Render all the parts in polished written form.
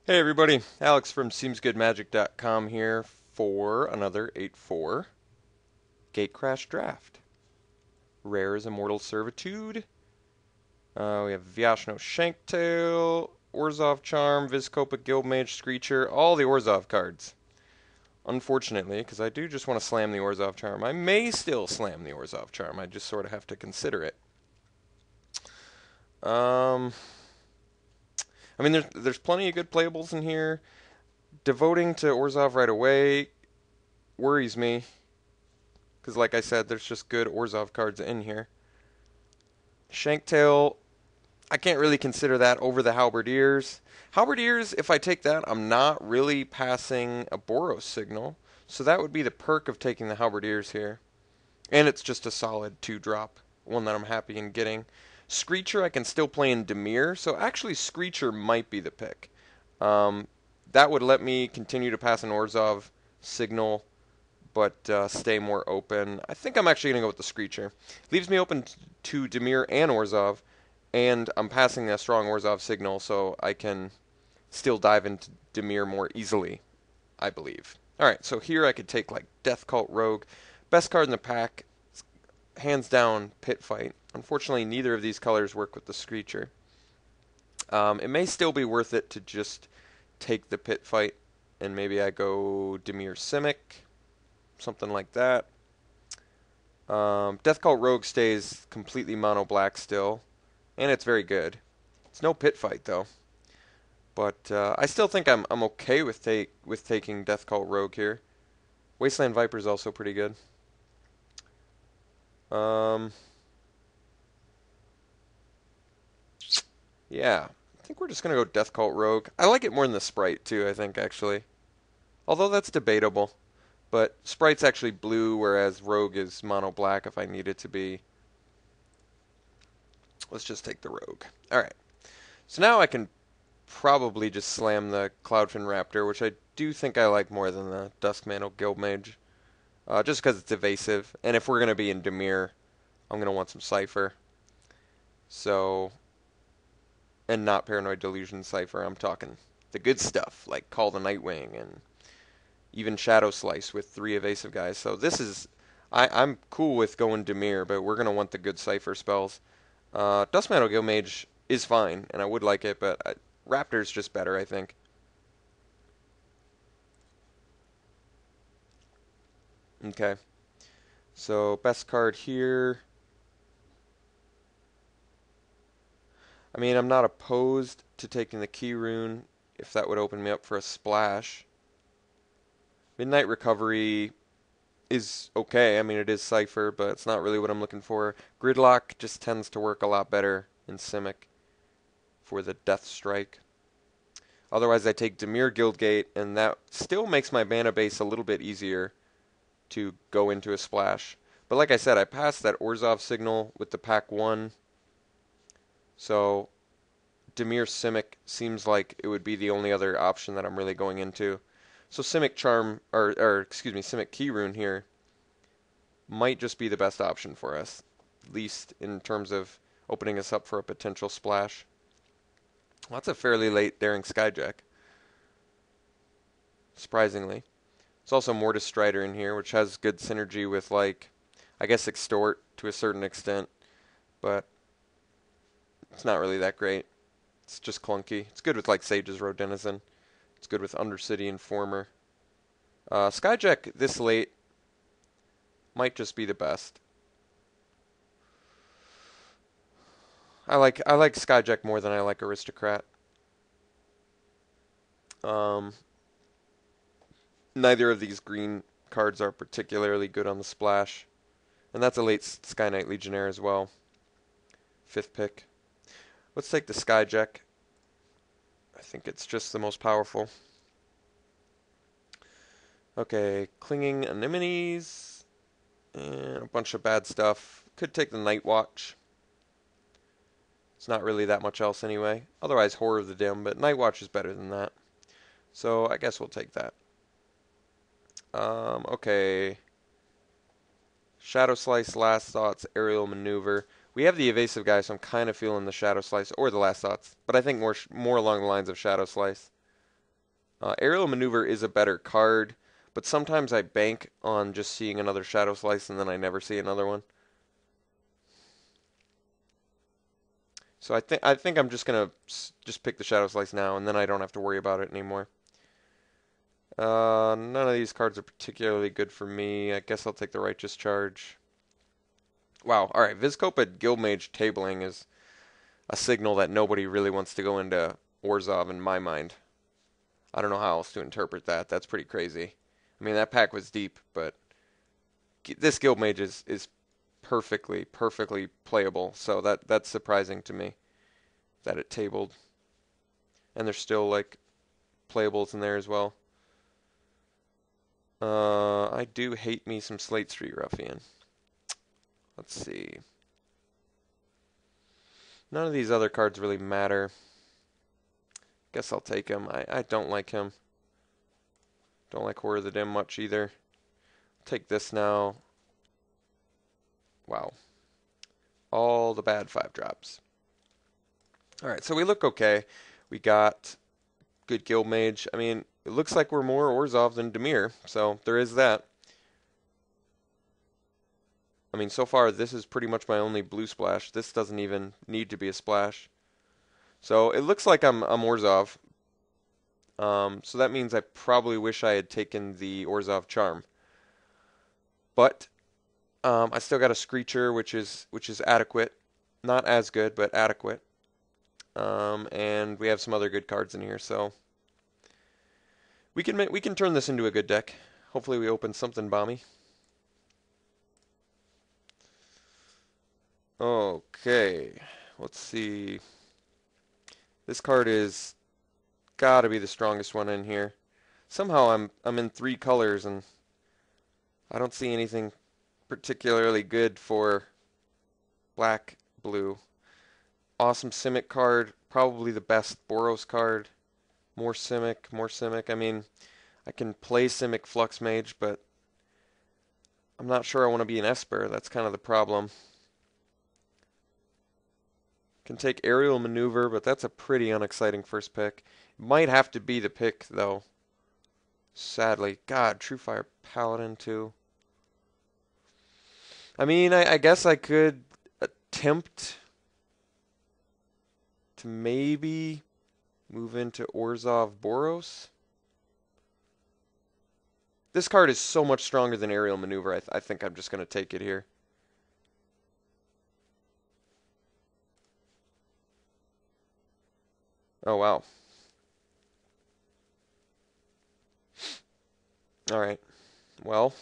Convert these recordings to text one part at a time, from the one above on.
Hey everybody, Alex from SeemsGoodMagic.com here for another 8-4 Gatecrash draft. Rare is Immortal Servitude. We have Vyashno Shanktail, Orzhov Charm, Vizkopa Guildmage, Screecher, all the Orzhov cards. Unfortunately, because I do just want to slam the Orzhov Charm. I may still slam the Orzhov Charm, I just sort of have to consider it. Um, I mean, there's plenty of good playables in here. Devoting to Orzhov right away worries me. Because like I said, there's just good Orzhov cards in here. Shanktail, I can't really consider that over the Halberdiers. Halberdiers, if I take that, I'm not really passing a Boros signal. So that would be the perk of taking the Halberdiers here. And it's just a solid 2-drop, one that I'm happy in getting. Screecher I can still play in Dimir, so actually Screecher might be the pick. That would let me continue to pass an Orzhov signal but stay more open. I think I'm actually going to go with the Screecher. Leaves me open to Dimir and Orzhov, and I'm passing a strong Orzhov signal, so I can still dive into Dimir more easily, I believe. Alright, so here I could take like Death Cult Rogue. Best card in the pack, hands down, Pit Fight. Unfortunately, neither of these colors work with the Screecher. It may still be worth it to just take the Pit Fight, and maybe I go Dimir Simic, something like that. Death Cult Rogue stays completely mono black still, and it's very good. It's no Pit Fight though, but I still think I'm okay with taking Death Cult Rogue here. Wasteland Viper is also pretty good. Um, yeah, I think we're just gonna go Death Cult Rogue. I like it more than the Sprite too. I think actually, although that's debatable. But Sprite's actually blue, whereas Rogue is mono black if I need it to be. Let's just take the Rogue. Alright. So now I can probably just slam the Cloudfin Raptor, which I do think I like more than the Duskmantle Guildmage. Just because it's evasive. And if we're going to be in Dimir, I'm going to want some Cypher. So, and not Paranoid Delusion Cypher. I'm talking the good stuff, like Call the Nightwing and even Shadow Slice with 3 evasive guys. So this is, I'm cool with going Dimir, but we're going to want the good Cypher spells. Duskmantle Guildmage is fine, and I would like it, but Raptor's just better, I think. Okay. So, best card here. I mean, I'm not opposed to taking the Key Rune if that would open me up for a splash. Midnight Recovery is okay. I mean, it is Cypher, but it's not really what I'm looking for. Gridlock just tends to work a lot better in Simic for the Death Strike. Otherwise, I take Dimir Guildgate, and that still makes my mana base a little bit easier to go into a splash. But like I said, I passed that Orzhov signal with the pack 1. So Dimir Simic seems like it would be the only other option that I'm really going into. So Simic Charm, or excuse me, Simic Key Rune here might just be the best option for us, at least in terms of opening us up for a potential splash. Well, that's a fairly late Daring Skyjack, surprisingly. There's also Mortis Strider in here, which has good synergy with, like, I guess Extort to a certain extent, but it's not really that great. It's just clunky. It's good with, like, Sage's Road Denizen. It's good with Undercity Informer. Skyjack this late might just be the best. I like Skyjack more than I like Aristocrat. Um, Neither of these green cards are particularly good on the splash. And that's a late Sky Knight Legionnaire as well. 5th pick. Let's take the Skyjack. I think it's just the most powerful. Okay, Clinging Anemones. And a bunch of bad stuff. Could take the Night Watch. It's not really that much else anyway. Otherwise, Horror of the Dim, but Night Watch is better than that. So I guess we'll take that. Okay. Shadow Slice, Last Thoughts, Aerial Maneuver. We have the evasive guy, so I'm kind of feeling the Shadow Slice or the Last Thoughts, but I think more along the lines of Shadow Slice. Aerial Maneuver is a better card, but sometimes I bank on just seeing another Shadow Slice and then I never see another one. So I think I'm just gonna just pick the Shadow Slice now, and then I don't have to worry about it anymore. None of these cards are particularly good for me. I guess I'll take the Righteous Charge. Wow, alright, Vizkopa Guildmage tabling is a signal that nobody really wants to go into Orzhov in my mind. I don't know how else to interpret that. That's pretty crazy. I mean, that pack was deep, but this Guildmage is perfectly playable, so that's surprising to me that it tabled. And there's still, like, playables in there as well. I do hate me some Slate Street Ruffian. Let's see. None of these other cards really matter. Guess I'll take him. I don't like him. Don't like Horror of the Dim much either. Take this now. Wow. All the bad 5-drops. Alright, so we look okay. We got good Guildmage. I mean, it looks like we're more Orzhov than Dimir, so there is that. I mean, so far this is pretty much my only blue splash. This doesn't even need to be a splash. So it looks like I'm Orzhov. So that means I probably wish I had taken the Orzhov Charm. But I still got a Screecher, which is adequate. Not as good, but adequate. And we have some other good cards in here, so we can turn this into a good deck. Hopefully we open something bomby. Okay, let's see. This card is gotta be the strongest one in here. Somehow I'm in 3 colors and I don't see anything particularly good for black, blue. Awesome Simic card, probably the best Boros card. More Simic. I mean, I can play Simic Flux Mage, but I'm not sure I want to be an Esper. That's kind of the problem. Can take Aerial Maneuver, but that's a pretty unexciting first pick. Might have to be the pick, though. Sadly. God, Truefire Paladin, too. I mean, I guess I could attempt to maybe move into Orzhov Boros. This card is so much stronger than Aerial Maneuver, I think I'm just going to take it here. Oh, wow. Alright. Well,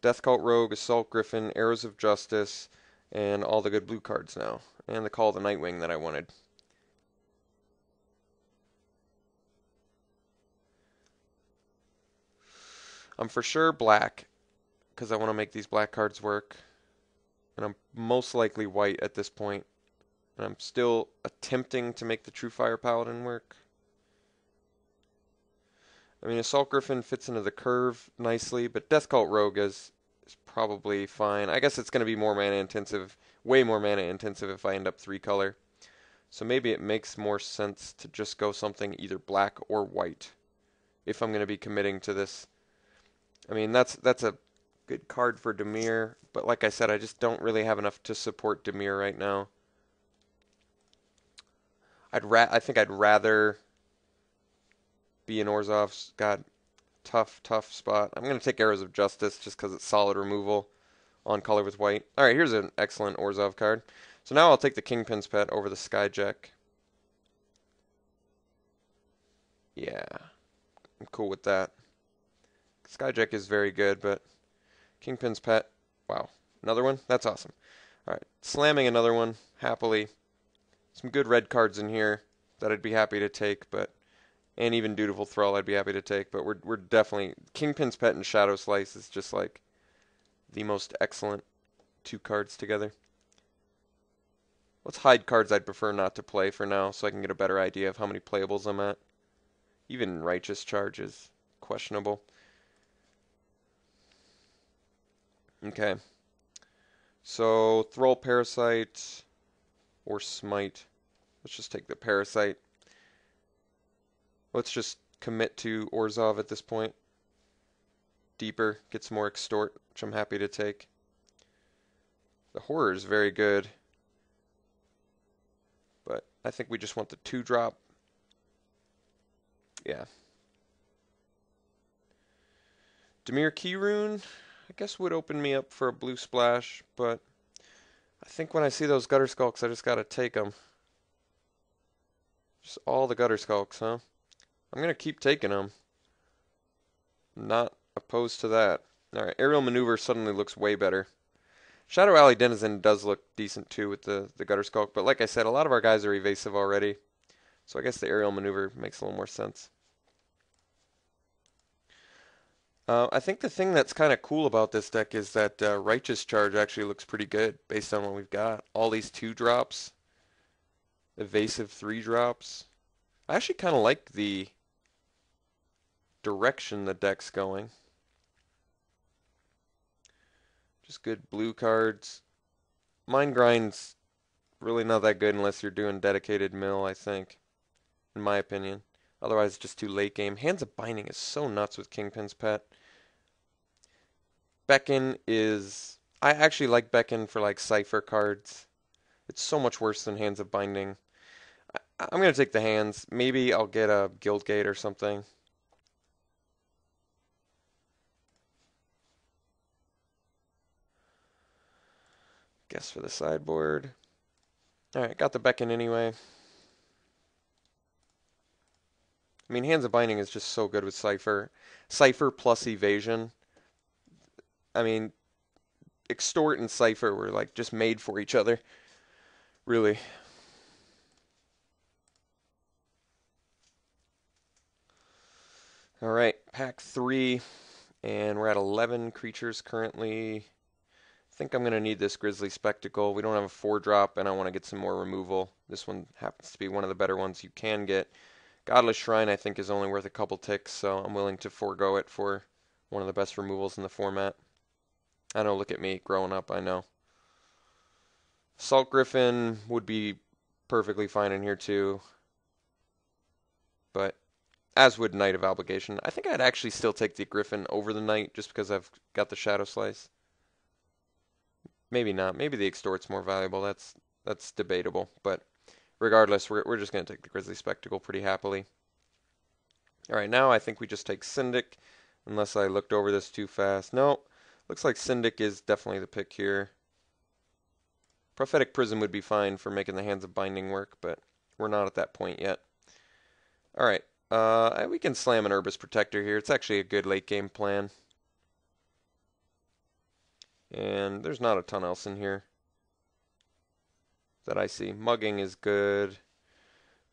Death Cult Rogue, Assault Griffin, Arrows of Justice, and all the good blue cards now. And the Call of the Nightwing that I wanted. I'm for sure black, because I want to make these black cards work. And I'm most likely white at this point. And I'm still attempting to make the Truefire Paladin work. I mean, Assault Griffin fits into the curve nicely, but Death Cult Rogue is probably fine. I guess it's going to be more mana intensive, way more mana intensive if I end up 3-color. So maybe it makes more sense to just go something either black or white if I'm going to be committing to this. I mean, that's a good card for Dimir, but like I said, I just don't really have enough to support Dimir right now. I think I'd rather be in Orzhov's. God, tough spot. I'm going to take Arrows of Justice just because it's solid removal on color with white. Alright, here's an excellent Orzhov card. So now I'll take the Kingpin's Pet over the Skyjack. Yeah, I'm cool with that. Skyjack is very good, but Kingpin's Pet, wow. Another one? That's awesome. Alright, slamming another one, happily. Some good red cards in here that I'd be happy to take, but and even Dutiful Thrall I'd be happy to take, but we're definitely Kingpin's Pet and Shadow Slice is just like the most excellent 2 cards together. Let's hide cards I'd prefer not to play for now so I can get a better idea of how many playables I'm at. Even Righteous Charge is questionable. Okay. So Thrall Parasite or Smite. Let's just take the Parasite. Let's just commit to Orzhov at this point. Deeper, gets more extort, which I'm happy to take. The horror is very good, but I think we just want the 2-drop. Yeah. Dimir Keyrune, I guess would open me up for a blue splash, but I think when I see those Gutter Skulks, I just gotta take them. Just all the Gutter Skulks, huh? I'm gonna keep taking them. Not opposed to that. Alright, Aerial Maneuver suddenly looks way better. Shadow Alley Denizen does look decent too with the Gutter Skulk, but like I said, a lot of our guys are evasive already. So I guess the Aerial Maneuver makes a little more sense. I think the thing that's kind of cool about this deck is that Righteous Charge actually looks pretty good based on what we've got. All these 2-drops, evasive 3-drops. I actually kind of like the direction the deck's going. Just good blue cards. Mind Grind's really not that good unless you're doing dedicated mill, I think, in my opinion. Otherwise, it's just too late game. Hands of Binding is so nuts with Kingpin's Pet. Beckon is... I actually like Beckon for like Cypher cards. It's so much worse than Hands of Binding. I'm going to take the hands. Maybe I'll get a Guildgate or something. Guess for the sideboard. Alright, got the Beckon anyway. I mean, Hands of Binding is just so good with Cypher. Cypher plus Evasion. I mean, Extort and Cypher were like just made for each other. Really. Alright, pack 3. And we're at 11 creatures currently. I think I'm going to need this Grizzly Spectacle. We don't have a 4-drop, and I want to get some more removal. This one happens to be one of the better ones you can get. Godless Shrine, I think, is only worth a couple ticks, so I'm willing to forego it for one of the best removals in the format. I know, look at me, growing up, I know. Salt Griffin would be perfectly fine in here, too. But, as would Knight of Obligation. I think I'd actually still take the Griffin over the Knight, just because I've got the Shadow Slice. Maybe not. Maybe the Extort's more valuable. That's debatable. But regardless, we're just going to take the Grizzly Spectacle pretty happily. Alright, now I think we just take Syndic, unless I looked over this too fast. No, looks like Syndic is definitely the pick here. Prophetic Prism would be fine for making the Hands of Binding work, but we're not at that point yet. Alright, we can slam an Urbis Protector here. It's actually a good late game plan. And there's not a ton else in here that I see. Mugging is good,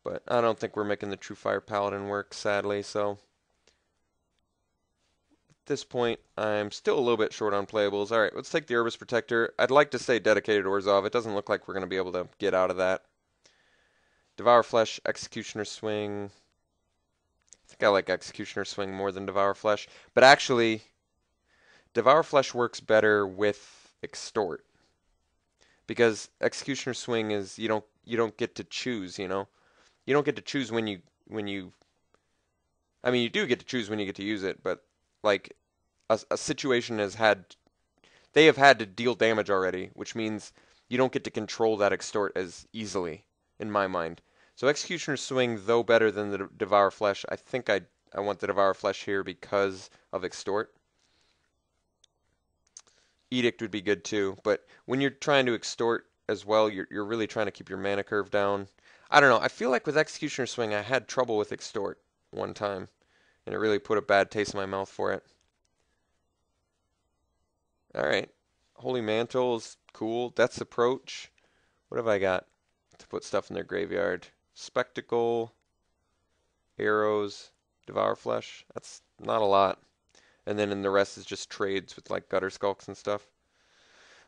but I don't think we're making the True Fire Paladin work, sadly, so at this point, I'm still a little bit short on playables. Alright, let's take the Urbis Protector. I'd like to say dedicated Orzhov. It doesn't look like we're going to be able to get out of that. Devour Flesh, Executioner Swing. I think I like Executioner Swing more than Devour Flesh, but actually Devour Flesh works better with Extort, because Executioner Swing is you don't get to choose, you know. You don't get to choose when you I mean, you do get to choose when you get to use it, but like a situation they have had to deal damage already, which means you don't get to control that Extort as easily in my mind. So Executioner Swing, though better than the Devour Flesh, I think I want the Devour Flesh here because of Extort. Edict would be good too, but when you're trying to extort as well, you're really trying to keep your mana curve down. I don't know. I feel like with Executioner Swing, I had trouble with extort one time, and it really put a bad taste in my mouth for it. Alright. Holy Mantle is cool. Death's Approach. What have I got to put stuff in their graveyard? Spectacle, Arrows, Devour Flesh. That's not a lot. And then in the rest is just trades with like Gutter Skulks and stuff.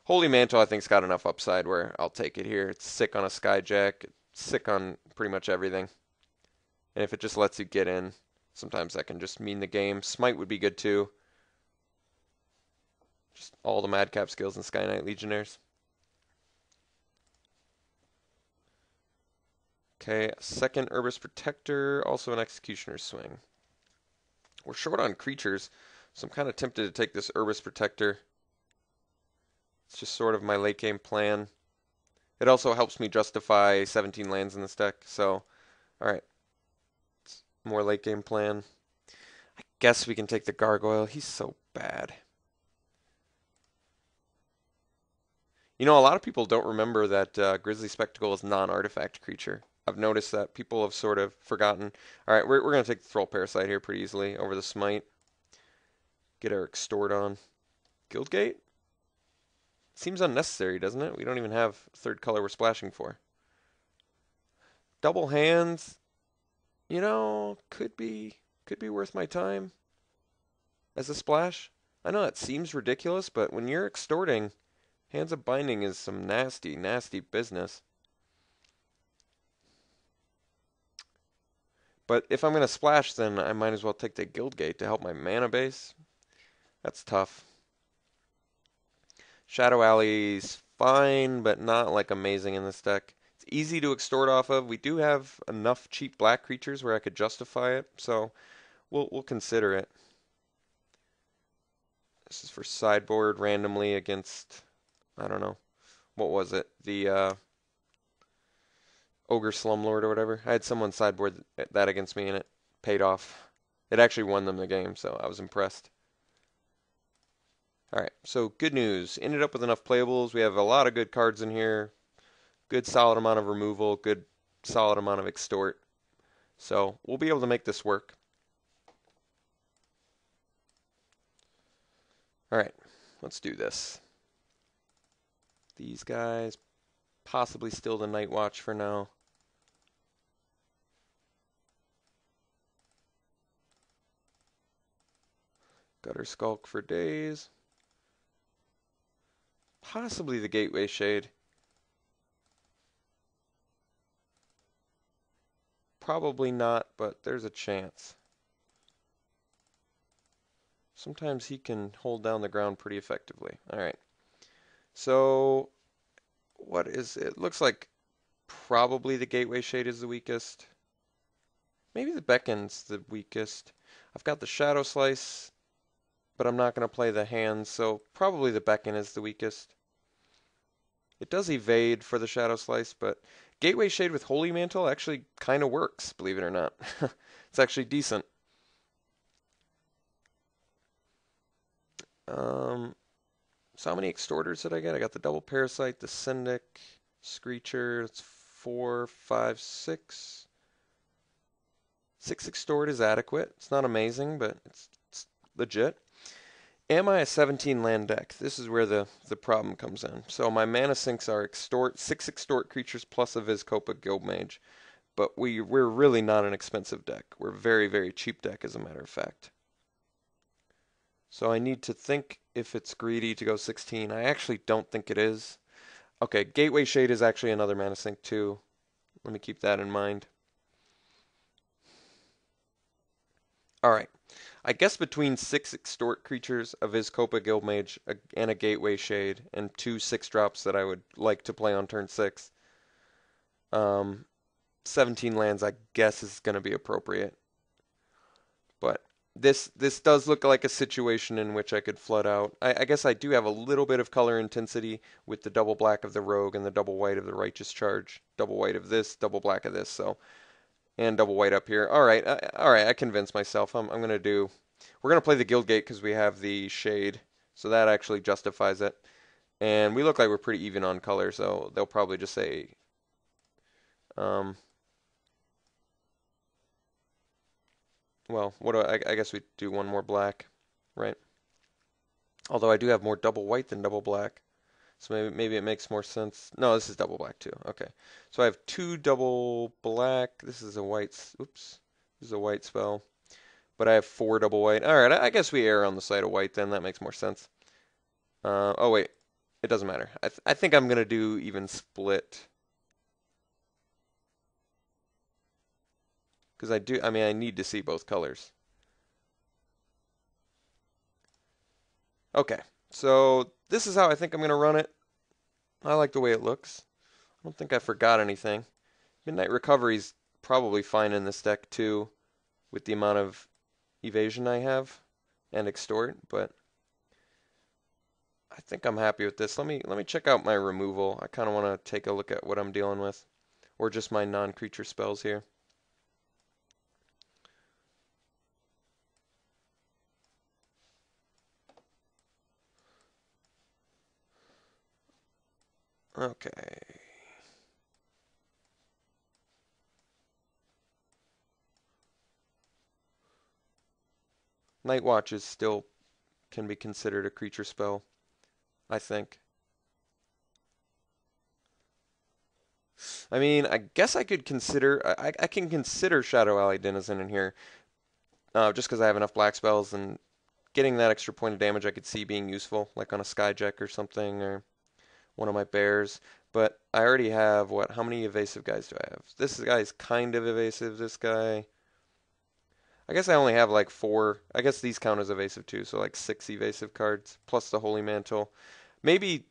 Holy Mantle I think's got enough upside where I'll take it here. It's sick on a Skyjack. It's sick on pretty much everything. And if it just lets you get in, sometimes that can just mean the game. Smite would be good too. Just all the Madcap skills and Sky Knight Legionnaires. Okay, second Urbis Protector, also an Executioner Swing. We're short on creatures, so I'm kind of tempted to take this Urbis Protector. It's just sort of my late game plan. It also helps me justify 17 lands in this deck, so alright. More late game plan. I guess we can take the Gargoyle. He's so bad. You know, a lot of people don't remember that Grizzly Spectacle is non-artifact creature. I've noticed that people have sort of forgotten. Alright, we're going to take the Thrall Parasite here pretty easily over the Smite. Get our Extort on. Guildgate? Seems unnecessary, doesn't it? We don't even have a third color we're splashing for. Double hands, you know, could be worth my time as a splash. I know that seems ridiculous, but when you're extorting, Hands of Binding is some nasty, nasty business. But if I'm going to splash, then I might as well take the Guildgate to help my mana base. That's tough. Shadow Alley's fine, but not like amazing in this deck. It's easy to extort off of. We do have enough cheap black creatures where I could justify it, so we'll consider it. This is for sideboard randomly against, I don't know, what was it? The Ogre Slumlord or whatever. I had someone sideboard that against me and it paid off. It actually won them the game, so I was impressed. Alright, so good news. Ended up with enough playables. We have a lot of good cards in here. Good solid amount of removal. Good solid amount of extort. So we'll be able to make this work. Alright, let's do this. These guys, possibly still the Night Watch for now. Gutter Skulk for days. Possibly the Gateway Shade. Probably not, but there's a chance. Sometimes he can hold down the ground pretty effectively. Alright. So, what is it? Looks like probably the Gateway Shade is the weakest. Maybe the Beckon's the weakest. I've got the Shadow Slice, but I'm not going to play the hands, so probably the Beckon is the weakest. It does evade for the Shadow Slice, but Gateway Shade with Holy Mantle actually kind of works, believe it or not. It's actually decent. So how many Extorters did I get? I got the Double Parasite, the Syndic, Screecher. It's 4, 5, 6. 6 Extort is adequate. It's not amazing, but it's legit. Am I a 17 land deck? This is where the problem comes in. So my mana sinks are extort, 6 extort creatures plus a Vizkopa Guildmage. But we're really not an expensive deck. We're a very, very cheap deck as a matter of fact. So I need to think if it's greedy to go 16. I actually don't think it is. Okay, Gateway Shade is actually another mana sink too. Let me keep that in mind. Alright. I guess between 6 extort creatures, a Vizkopa Guildmage, and a Gateway Shade, and 2 6-drops that I would like to play on turn 6, 17 lands I guess is going to be appropriate. But this does look like a situation in which I could flood out. I guess I do have a little bit of color intensity with the double black of the Rogue and the double white of the Righteous Charge. Double white of this, double black of this, so... And double white up here. Alright, I convinced myself. We're going to play the Guildgate because we have the Shade. So that actually justifies it. And we look like we're pretty even on color, so they'll probably just say... well, I guess we do one more black, right? Although I do have more double white than double black. So maybe it makes more sense. No, this is double black too. Okay. So I have 2 double black. This is a white. Oops. This is a white spell. But I have 4 double white. Alright, I guess we err on the side of white then. That makes more sense. Oh, wait. It doesn't matter. I think I'm going to do even split. Because I need to see both colors. Okay. So this is how I think I'm going to run it. I like the way it looks. I don't think I forgot anything. Midnight Recovery's probably fine in this deck too, with the amount of evasion I have and extort, but I think I'm happy with this. Let me check out my removal. I kind of want to take a look at what I'm dealing with, or just my non-creature spells here. Okay. Night Watch is still can be considered a creature spell, I think. I mean, I guess I could consider I can consider Shadow Alley Denizen in here, just because I have enough black spells and getting that extra point of damage I could see being useful, like on a Skyjack or something, or one of my bears. But I already have what? How many evasive guys do I have? This guy's kind of evasive. This guy. I guess I only have like 4. I guess these count as evasive too, so like 6 evasive cards plus the Holy Mantle. Maybe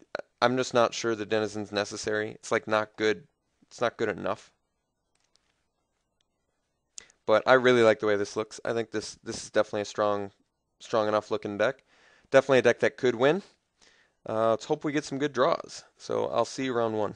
I'm just not sure the Denizen's necessary. It's like not good. It's not good enough. But I really like the way this looks. I think this is definitely a strong enough looking deck. Definitely a deck that could win. Let's hope we get some good draws. So I'll see you round 1.